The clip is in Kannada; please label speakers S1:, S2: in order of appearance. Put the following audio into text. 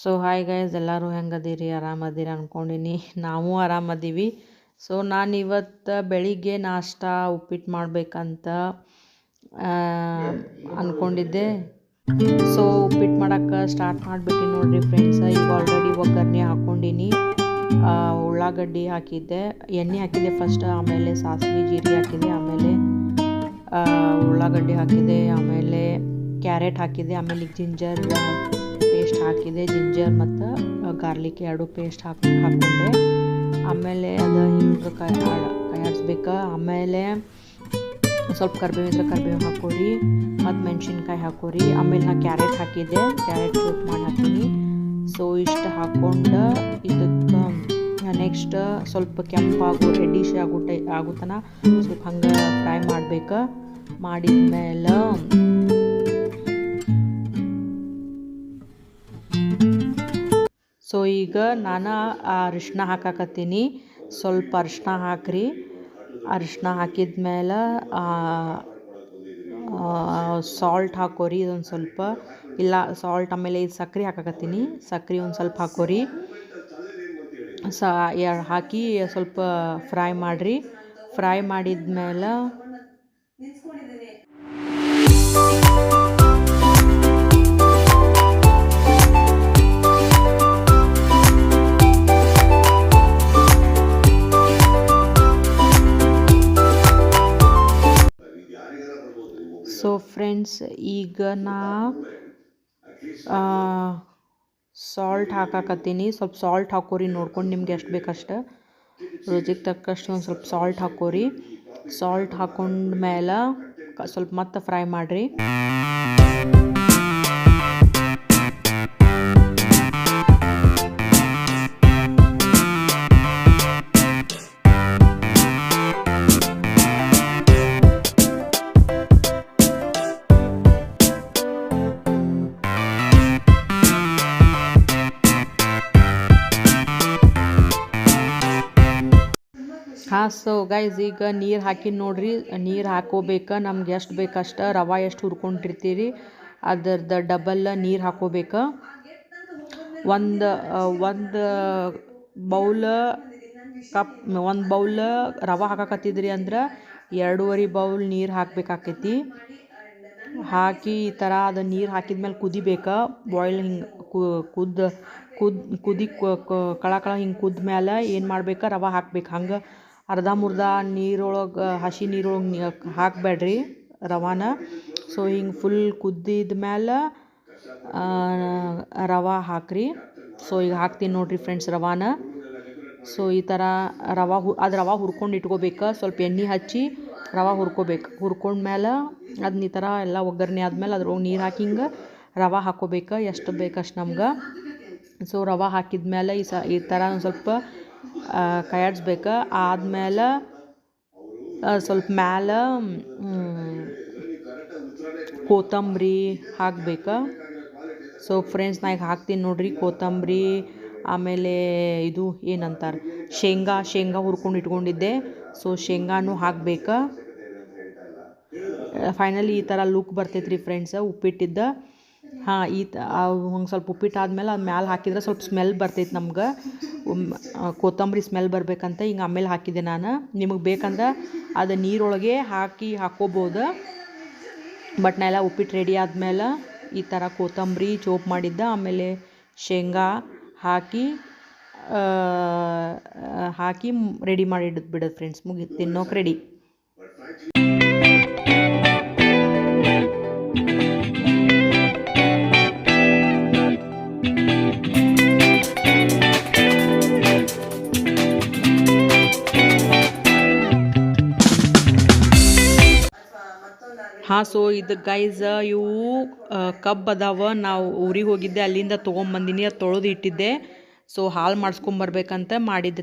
S1: ಸೊ ಹಾಯ್ ಗೈಸ್, ಎಲ್ಲರೂ ಹೆಂಗದೀರಿ? ಆರಾಮದೀರಿ ಅಂದ್ಕೊಂಡಿನಿ. ನಾವು ಆರಾಮದೀವಿ. ಸೊ ನಾನು ಇವತ್ತು ಬೆಳಿಗ್ಗೆ ನಾಷ್ಟ ಉಪ್ಪಿಟ್ಟು ಮಾಡಬೇಕಂತ ಅಂದ್ಕೊಂಡಿದ್ದೆ. ಸೊ ಉಪ್ಪಿಟ್ಟು ಮಾಡೋಕ್ಕೆ ಸ್ಟಾರ್ಟ್ ಮಾಡಿಬಿಟ್ಟು ನೋಡಿರಿ ಫ್ರೆಂಡ್ಸ್. ಈಗ ಆಲ್ರೆಡಿ ಒಗ್ಗರಣೆ ಹಾಕ್ಕೊಂಡಿನಿ. ಉಳ್ಳಾಗಡ್ಡಿ ಹಾಕಿದ್ದೆ, ಎಣ್ಣೆ ಹಾಕಿದ್ದೆ ಫಸ್ಟ್, ಆಮೇಲೆ ಸಾಸಿವೆ ಜೀರಿಗೆ ಹಾಕಿದ್ದೆ, ಆಮೇಲೆ ಉಳ್ಳಾಗಡ್ಡಿ ಹಾಕಿದೆ, ಆಮೇಲೆ ಕ್ಯಾರೆಟ್ ಹಾಕಿದೆ, ಆಮೇಲೆ ಜಿಂಜರ್ ಪೇಸ್ಟ್ ಹಾಕಿದೆ, ಜಿಂಜರ್ ಮತ್ತು ಗಾರ್ಲಿಕ್ ಎರಡು ಪೇಸ್ಟ್ ಹಾಕ್ಕೊಂಡೆ. ಆಮೇಲೆ ಅದು ಹಿಂಗೆ ಕಾಯಿಸ್ಬೇಕು. ಆಮೇಲೆ ಸ್ವಲ್ಪ ಕರಿಬೇವು ಹಾಕೋರಿ ಮತ್ತು ಮೆಣಸಿನ್ಕಾಯಿ ಹಾಕೋರಿ. ಆಮೇಲೆ ನಾನು ಕ್ಯಾರೆಟ್ ಹಾಕಿದ್ದೆ, ಕ್ಯಾರೆಟ್ ಚೂಪ್ ಮಾಡಿ ಹಾಕೀನಿ. ಸೊ ಇಷ್ಟು ಹಾಕ್ಕೊಂಡು ಇದಕ್ಕೆ ನೆಕ್ಸ್ಟ್ ಸ್ವಲ್ಪ ಕೆಂಪಾಗು ರೆಡ್ಡಿಶ್ ಆಗುತ್ತನ ಸ್ವಲ್ಪ ಹಂಗೆ ಫ್ರೈ ಮಾಡ್ಬೇಕು. ಮಾಡಿದ್ಮೇಲೆ ಸೊ ಈಗ ನಾನು ಅರಿಶಿನ ಹಾಕಾಕತ್ತೀನಿ. ಸ್ವಲ್ಪ ಅರಿಶಿನ ಹಾಕ್ರಿ. ಅರಿಶಿನ ಹಾಕಿದ್ಮೇಲೆ ಸಾಲ್ಟ್ ಹಾಕೋರಿ ಇದೊಂದು ಸ್ವಲ್ಪ, ಇಲ್ಲ ಸಾಲ್ಟ್, ಆಮೇಲೆ ಇದು ಸಕ್ಕರೆ ಹಾಕಾಕತ್ತೀನಿ. ಸಕ್ಕರೆ ಒಂದು ಸ್ವಲ್ಪ ಹಾಕೋರಿ. ಹಾಕಿ ಸ್ವಲ್ಪ ಫ್ರೈ ಮಾಡಿರಿ. ಫ್ರೈ ಮಾಡಿದ್ಮೇಲೆ ಸೊ ಫ್ರೆಂಡ್ಸ್, ಈಗ ನಾ ಸಾಲ್ಟ್ ಹಾಕಾಕತ್ತೀನಿ. ಸ್ವಲ್ಪ ಸಾಲ್ಟ್ ಹಾಕೋರಿ, ನೋಡ್ಕೊಂಡು ನಿಮ್ಗೆ ಎಷ್ಟು ಬೇಕಷ್ಟು, ರುಚಿಗೆ ತಕ್ಕಷ್ಟು ಒಂದು ಸ್ವಲ್ಪ ಸಾಲ್ಟ್ ಹಾಕೋರಿ. ಸಾಲ್ಟ್ ಹಾಕೊಂಡ್ಮೇಲೆ ಸ್ವಲ್ಪ ಮತ್ತೆ ಫ್ರೈ ಮಾಡಿರಿ. ಸೊ ಗೈಸ್, ಈಗ ನೀರು ಹಾಕಿ ನೋಡ್ರಿ. ನೀರು ಹಾಕೋಬೇಕು, ನಮ್ಗೆ ಎಷ್ಟು ಬೇಕಷ್ಟು. ರವೆ ಎಷ್ಟು ಹುರ್ಕೊಂಡಿರ್ತೀರಿ ಅದರದ್ದು ಡಬಲ್ ನೀರು ಹಾಕೋಬೇಕು. ಒಂದು ಬೌಲ್ ರವೆ ಹಾಕಾಕತ್ತಿದ್ರಿ ಅಂದ್ರೆ 2.5 ಬೌಲ್ ನೀರು ಹಾಕಬೇಕಾಕೈತಿ. ಹಾಕಿ ಈ ಥರ ಅದು ನೀರು ಹಾಕಿದ್ಮೇಲೆ ಕುದಿಬೇಕು. ಬಾಯ್ಲ್ ಹಿಂಗೆ ಕುದಿ ಕಳ ಹಿಂಗೆ ಕುದ್ಮೇಲೆ ಏನು ಮಾಡ್ಬೇಕು, ರವೆ ಹಾಕ್ಬೇಕು. ಹಂಗೆ ಅರ್ಧ ನೀರೊಳಗೆ, ಹಸಿ ನೀರೊಳಗೆ ಹಾಕಬೇಡ್ರಿ ರವಾನ. ಸೊ ಹಿಂಗೆ ಫುಲ್ ಕುದ್ದಿದ ಮೇಲೆ ರವೆ ಹಾಕ್ರಿ. ಸೊ ಈಗ ಹಾಕ್ತೀನಿ ನೋಡಿರಿ ಫ್ರೆಂಡ್ಸ್ ರವಾನ. ಸೊ ಈ ಥರ ರವೆ ಹುರ್ಕೊಂಡು ಇಟ್ಕೋಬೇಕು. ಸ್ವಲ್ಪ ಎಣ್ಣೆ ಹಚ್ಚಿ ರವೆ ಹುರ್ಕೊಂಡ್ಮೇಲೆ ಅದನ್ನ ಈ ಥರ ಎಲ್ಲ ಒಗ್ಗರಣೆ ಆದಮೇಲೆ ಅದ್ರೊಳಗೆ ನೀರು ಹಾಕಿ ಹಿಂಗೆ ರವೆ ಹಾಕೋಬೇಕು, ಎಷ್ಟು ಬೇಕಷ್ಟು ನಮ್ಗೆ. ಸೊ ರವೆ ಹಾಕಿದ್ಮೇಲೆ ಈ ಥರ ಒಂದು ಸ್ವಲ್ಪ ಕಾಯಿಸ್ಬೇಕು. ಆದಮೇಲೆ ಸ್ವಲ್ಪ ಮ್ಯಾಲೆ ಕೊತ್ತಂಬರಿ ಹಾಕ್ಬೇಕು. ಸೊ ಫ್ರೆಂಡ್ಸ್, ನಾ ಈಗ ಹಾಕ್ತೀನಿ ನೋಡ್ರಿ ಕೊತ್ತಂಬರಿ. ಆಮೇಲೆ ಇದು ಏನಂತಾರೆ, ಶೇಂಗಾ ಹುರ್ಕೊಂಡು ಇಟ್ಕೊಂಡಿದ್ದೆ. ಸೊ ಶೇಂಗಾನು ಹಾಕ್ಬೇಕು. ಫೈನಲಿ ಈ ಥರ ಲುಕ್ ಬರ್ತೈತ್ರಿ ಫ್ರೆಂಡ್ಸ್ ಉಪ್ಪಿಟ್ಟಿದ್ದ. ಹಂಗೆ ಸ್ವಲ್ಪ ಉಪ್ಪಿಟ್ಟು ಆದಮೇಲೆ ಅದು ಮ್ಯಾಲೆ ಹಾಕಿದ್ರೆ ಸ್ವಲ್ಪ ಸ್ಮೆಲ್ ಬರ್ತೈತೆ ನಮ್ಗೆ, ಕೊತ್ತಂಬರಿ ಸ್ಮೆಲ್ ಬರಬೇಕಂತ ಹಿಂಗೆ ಆಮೇಲೆ ಹಾಕಿದ್ದೆ ನಾನು. ನಿಮಗೆ ಬೇಕಂದ್ರೆ ಅದು ನೀರೊಳಗೆ ಹಾಕೋಬೋದು. ಬಟ್ ನಾ ಎಲ್ಲ ಉಪ್ಪಿಟ್ಟು ರೆಡಿ ಆದಮೇಲೆ ಈ ಥರ ಕೊತ್ತಂಬರಿ ಚೋಪ್ ಮಾಡಿದ್ದ, ಆಮೇಲೆ ಶೇಂಗಾ ಹಾಕಿ ರೆಡಿ ಮಾಡಿ ಬಿಡೋದು ಫ್ರೆಂಡ್ಸ್. ಮುಗಿತು, ತಿನ್ನೋಕೆ ರೆಡಿ. ಸೊ ಇದು ಗೈಸ್, ಇವು ಕಬ್ಬು ಅದಾವ. ನಾವು ಊರಿಗೆ ಹೋಗಿದ್ದೆ, ಅಲ್ಲಿಂದ ತೊಗೊಂಬಂದಿನಿ. ಅದು ತೊಳೆದು ಇಟ್ಟಿದ್ದೆ. ಸೊ ಹಾಲು ಮಾಡಿಸ್ಕೊಂಬರ್ಬೇಕಂತ ಮಾಡಿದ್ದೆ.